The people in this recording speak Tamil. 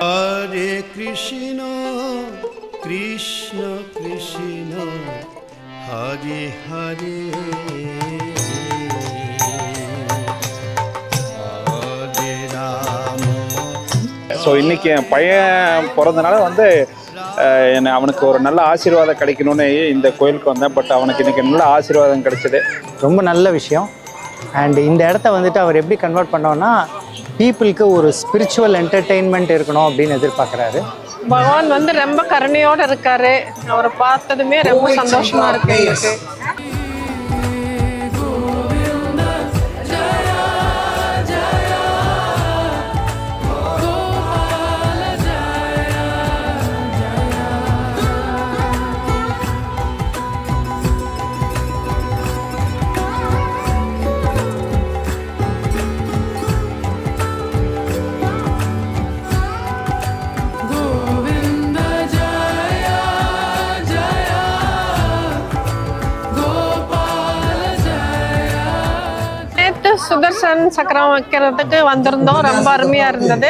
Hare Krishna Krishna Krishna Hare Hare Hare Rama. So இன்றைக்கி என் பையன் பிறந்தனால வந்து என்னை அவனுக்கு ஒரு நல்ல ஆசீர்வாதம் கிடைக்கணும்னு இந்த கோயிலுக்கு வந்தேன். பட் அவனுக்கு இன்றைக்கி நல்ல ஆசீர்வாதம் கிடைச்சிது. ரொம்ப நல்ல விஷயம். அண்ட் இந்த இடத்த வந்துட்டு அவர் எப்படி கன்வெர்ட் பண்ணோன்னா பீப்புளுக்கு ஒரு ஸ்பிரிச்சுவல் என்டர்டெயின்மெண்ட் இருக்கணும் அப்படின்னு எதிர்பார்க்குறாரு. பகவான் வந்து ரொம்ப கருணையோடு இருக்காரு. அவரை பார்த்ததுமே ரொம்ப சந்தோஷமா இருக்கு எங்களுக்கு. சுதர்சன் சக்கரம் வைக்கிறதுக்கு வந்திருந்தோம். ரொம்ப அருமையா இருந்தது.